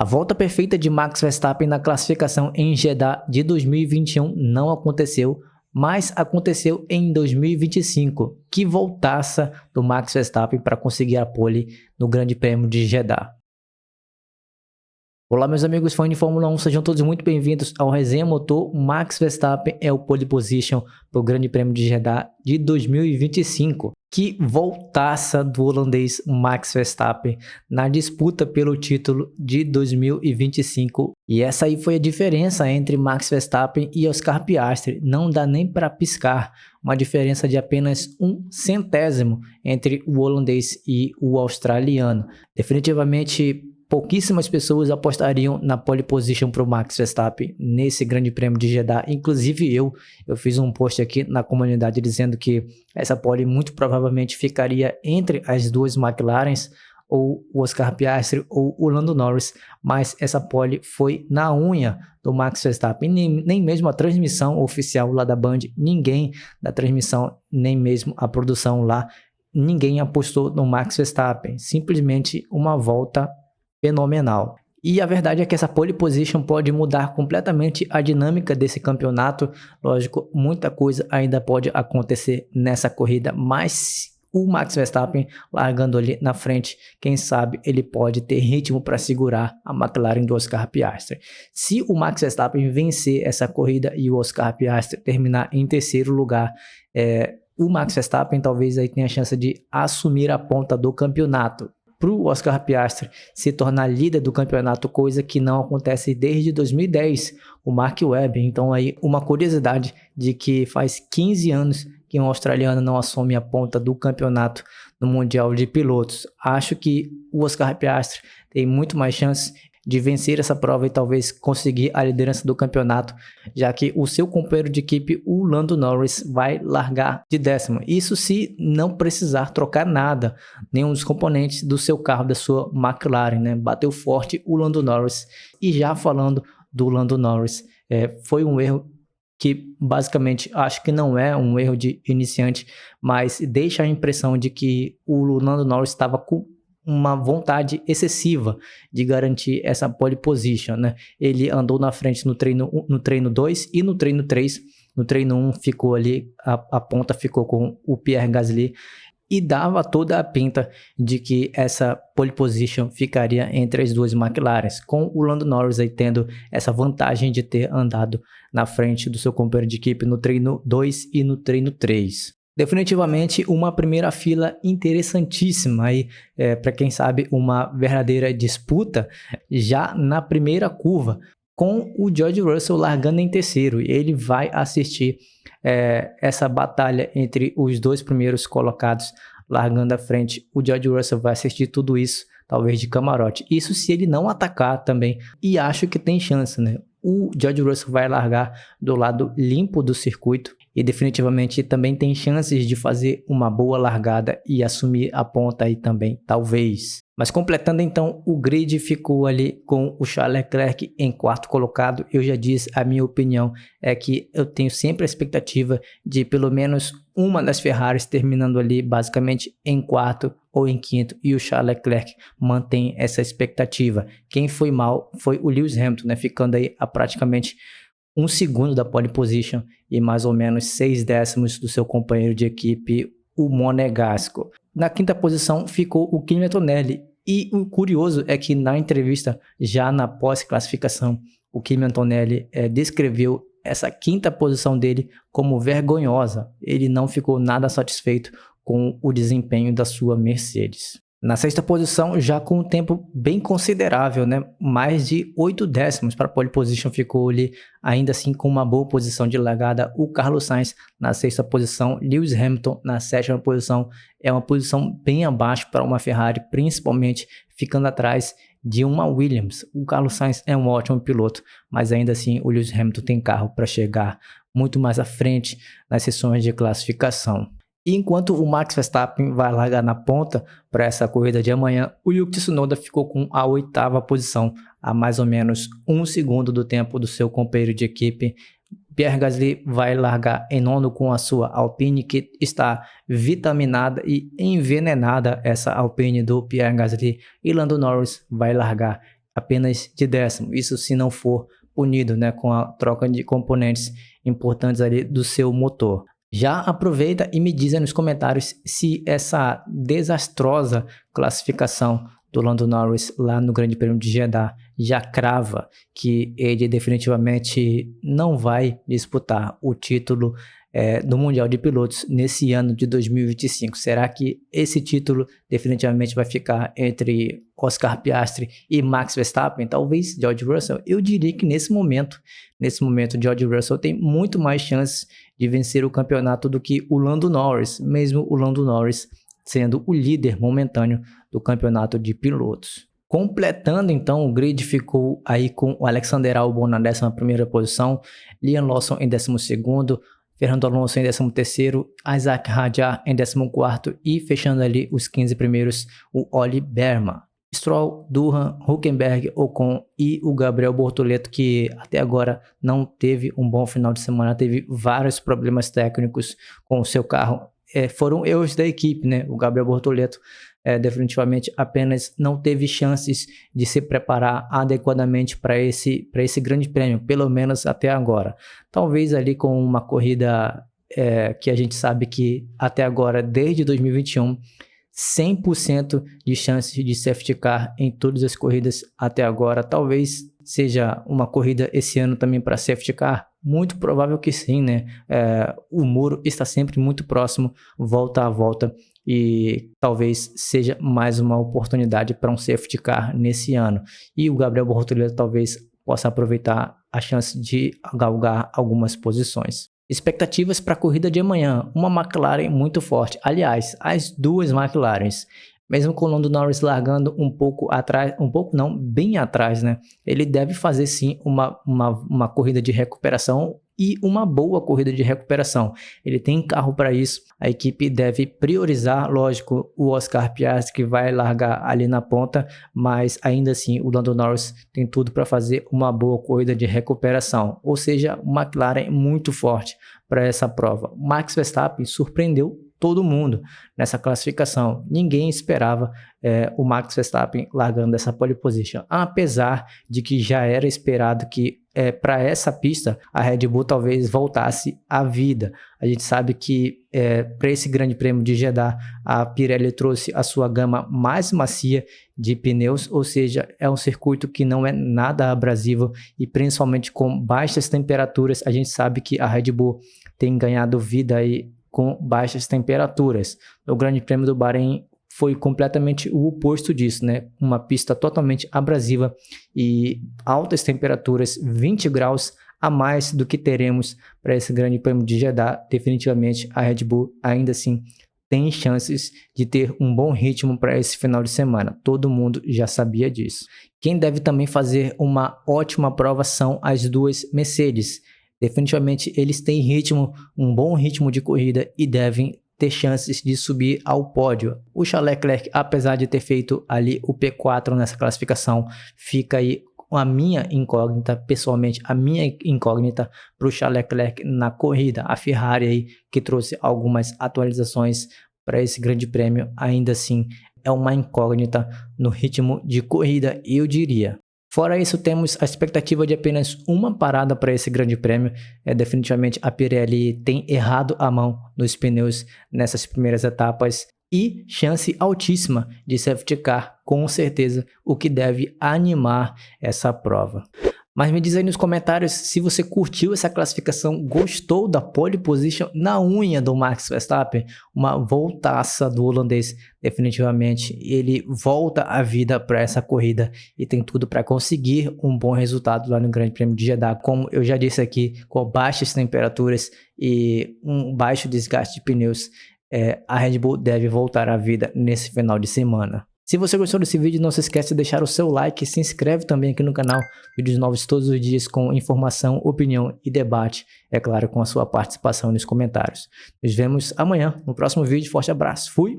A volta perfeita de Max Verstappen na classificação em Jeddah de 2021 não aconteceu, mas aconteceu em 2025, que voltaça do Max Verstappen para conseguir a pole no Grande Prêmio de Jeddah. Olá meus amigos fãs de Fórmula 1, sejam todos muito bem-vindos ao Resenha Motor. Max Verstappen é o pole position para o Grande Prêmio de Jeddah de 2025. Que voltaça do holandês Max Verstappen na disputa pelo título de 2025. E essa aí foi a diferença entre Max Verstappen e Oscar Piastri. Não dá nem para piscar. Uma diferença de apenas 1/100º entre o holandês e o australiano. Definitivamente pouquíssimas pessoas apostariam na pole position para o Max Verstappen nesse Grande Prêmio de Jeddah, inclusive eu fiz um post aqui na comunidade dizendo que essa pole muito provavelmente ficaria entre as duas McLarens, ou o Oscar Piastri ou o Lando Norris, mas essa pole foi na unha do Max Verstappen. Nem mesmo a transmissão oficial lá da Band, ninguém da transmissão, nem mesmo a produção lá, ninguém apostou no Max Verstappen, simplesmente uma volta fenomenal. E a verdade é que essa pole position pode mudar completamente a dinâmica desse campeonato. Lógico, muita coisa ainda pode acontecer nessa corrida, mas o Max Verstappen largando ali na frente, quem sabe ele pode ter ritmo para segurar a McLaren do Oscar Piastri. Se o Max Verstappen vencer essa corrida e o Oscar Piastri terminar em terceiro lugar, o Max Verstappen talvez aí tenha a chance de assumir a ponta do campeonato, para o Oscar Piastri se tornar líder do campeonato, coisa que não acontece desde 2010, o Mark Webber. Então aí uma curiosidade de que faz 15 anos que um australiano não assume a ponta do campeonato no Mundial de Pilotos. Acho que o Oscar Piastri tem muito mais chances de vencer essa prova e talvez conseguir a liderança do campeonato, já que o seu companheiro de equipe, o Lando Norris, vai largar de 10º. Isso se não precisar trocar nada, nenhum dos componentes do seu carro, da sua McLaren, né? Bateu forte o Lando Norris. E já falando do Lando Norris, foi um erro que basicamente acho que não é um erro de iniciante, mas deixa a impressão de que o Lando Norris estava com uma vontade excessiva de garantir essa pole position, né? Ele andou na frente no treino 2 e no treino 3. No treino 1 ficou ali, a ponta ficou com o Pierre Gasly e dava toda a pinta de que essa pole position ficaria entre as duas McLarens, com o Lando Norris aí tendo essa vantagem de ter andado na frente do seu companheiro de equipe no treino 2 e no treino 3. Definitivamente uma primeira fila interessantíssima aí, para quem sabe uma verdadeira disputa já na primeira curva, com o George Russell largando em terceiro. Ele vai assistir essa batalha entre os dois primeiros colocados largando à frente. O George Russell vai assistir tudo isso, talvez de camarote. Isso se ele não atacar também, e acho que tem chance, né? O George Russell vai largar do lado limpo do circuito e definitivamente também tem chances de fazer uma boa largada e assumir a ponta aí também, talvez. Mas completando então, o grid ficou ali com o Charles Leclerc em quarto colocado. Eu já disse, a minha opinião é que eu tenho sempre a expectativa de pelo menos uma das Ferraris terminando ali basicamente em quarto ou em quinto, e o Charles Leclerc mantém essa expectativa. Quem foi mal foi o Lewis Hamilton, né, ficando aí a praticamente 1 segundo da pole position e mais ou menos 6/10 do seu companheiro de equipe, o Monegasco. Na quinta posição ficou o Kimi Antonelli, e o curioso é que na entrevista, já na pós-classificação, o Kimi Antonelli descreveu essa quinta posição dele como vergonhosa. Ele não ficou nada satisfeito com o desempenho da sua Mercedes. Na sexta posição, já com um tempo bem considerável, né? Mais de 8/10 para a pole position, ficou ali ainda assim com uma boa posição de largada o Carlos Sainz na sexta posição, Lewis Hamilton na sétima posição. É uma posição bem abaixo para uma Ferrari, principalmente ficando atrás de uma Williams. O Carlos Sainz é um ótimo piloto, mas ainda assim o Lewis Hamilton tem carro para chegar muito mais à frente nas sessões de classificação. E enquanto o Max Verstappen vai largar na ponta para essa corrida de amanhã, o Yuki Tsunoda ficou com a 8ª posição, a mais ou menos 1 segundo do tempo do seu companheiro de equipe. Pierre Gasly vai largar em nono com a sua Alpine, que está vitaminada e envenenada, essa Alpine do Pierre Gasly. E Lando Norris vai largar apenas de 10º, isso se não for punido, né, com a troca de componentes importantes ali do seu motor. Já aproveita e me diz aí nos comentários se essa desastrosa classificação do Lando Norris lá no Grande Prêmio de Jeddah já crava que ele definitivamente não vai disputar o título do Mundial de Pilotos nesse ano de 2025. Será que esse título definitivamente vai ficar entre Oscar Piastri e Max Verstappen? Talvez George Russell? Eu diria que nesse momento, George Russell tem muito mais chances de vencer o campeonato do que o Lando Norris, mesmo o Lando Norris sendo o líder momentâneo do campeonato de pilotos. Completando então o grid, ficou aí com o Alexander Albon na 11ª posição, Liam Lawson em 12º, Fernando Alonso em 13º, Isaac Hadjar em 14º e fechando ali os 15 primeiros, o Oli Berman. Stroll, Durham, Hülkenberg, Ocon e o Gabriel Bortoleto, que até agora não teve um bom final de semana, teve vários problemas técnicos com o seu carro. Foram erros da equipe, né? O Gabriel Bortoleto definitivamente apenas não teve chances de se preparar adequadamente para esse grande prêmio, pelo menos até agora. Talvez ali com uma corrida que a gente sabe que até agora, desde 2021, 100% de chances de safety car em todas as corridas até agora. Talvez seja uma corrida esse ano também para safety car. Muito provável que sim, né? O muro está sempre muito próximo, volta a volta, e talvez seja mais uma oportunidade para um safety car nesse ano. E o Gabriel Bortoleto talvez possa aproveitar a chance de galgar algumas posições. Expectativas para a corrida de amanhã: uma McLaren muito forte. Aliás, as duas McLarens. Mesmo com o Lando Norris largando um pouco atrás, bem atrás, né? Ele deve fazer sim uma corrida de recuperação e uma boa corrida de recuperação. Ele tem carro para isso. A equipe deve priorizar, lógico, o Oscar Piastri, que vai largar ali na ponta, mas ainda assim o Lando Norris tem tudo para fazer uma boa corrida de recuperação. Ou seja, o McLaren muito forte para essa prova. Max Verstappen surpreendeu todo mundo nessa classificação. Ninguém esperava o Max Verstappen largando essa pole position, apesar de que já era esperado que para essa pista a Red Bull talvez voltasse à vida. A gente sabe que para esse grande prêmio de Jeddah a Pirelli trouxe a sua gama mais macia de pneus, ou seja, é um circuito que não é nada abrasivo e principalmente com baixas temperaturas. A gente sabe que a Red Bull tem ganhado vida aí com baixas temperaturas. O Grande Prêmio do Bahrein foi completamente o oposto disso, né? Uma pista totalmente abrasiva e altas temperaturas, 20 graus a mais do que teremos para esse Grande Prêmio de Jeddah. Definitivamente a Red Bull ainda assim tem chances de ter um bom ritmo para esse final de semana. Todo mundo já sabia disso. Quem deve também fazer uma ótima prova são as duas Mercedes. Definitivamente eles têm um bom ritmo de corrida e devem ter chances de subir ao pódio. O Charles Leclerc, apesar de ter feito ali o P4 nessa classificação, fica aí a minha incógnita, pessoalmente, a minha incógnita para o Charles Leclerc na corrida. A Ferrari aí, que trouxe algumas atualizações para esse grande prêmio, ainda assim é uma incógnita no ritmo de corrida, eu diria. Fora isso, temos a expectativa de apenas uma parada para esse grande prêmio. Definitivamente a Pirelli tem errado a mão nos pneus nessas primeiras etapas e chance altíssima de safety car, com certeza, o que deve animar essa prova. Mas me diz aí nos comentários se você curtiu essa classificação, gostou da pole position na unha do Max Verstappen, uma voltaça do holandês. Definitivamente ele volta à vida para essa corrida e tem tudo para conseguir um bom resultado lá no Grande Prêmio de Jeddah. Como eu já disse aqui, com baixas temperaturas e um baixo desgaste de pneus, a Red Bull deve voltar à vida nesse final de semana. Se você gostou desse vídeo, não se esquece de deixar o seu like, se inscreve também aqui no canal, vídeos novos todos os dias com informação, opinião e debate, é claro, com a sua participação nos comentários. Nos vemos amanhã no próximo vídeo, forte abraço, fui!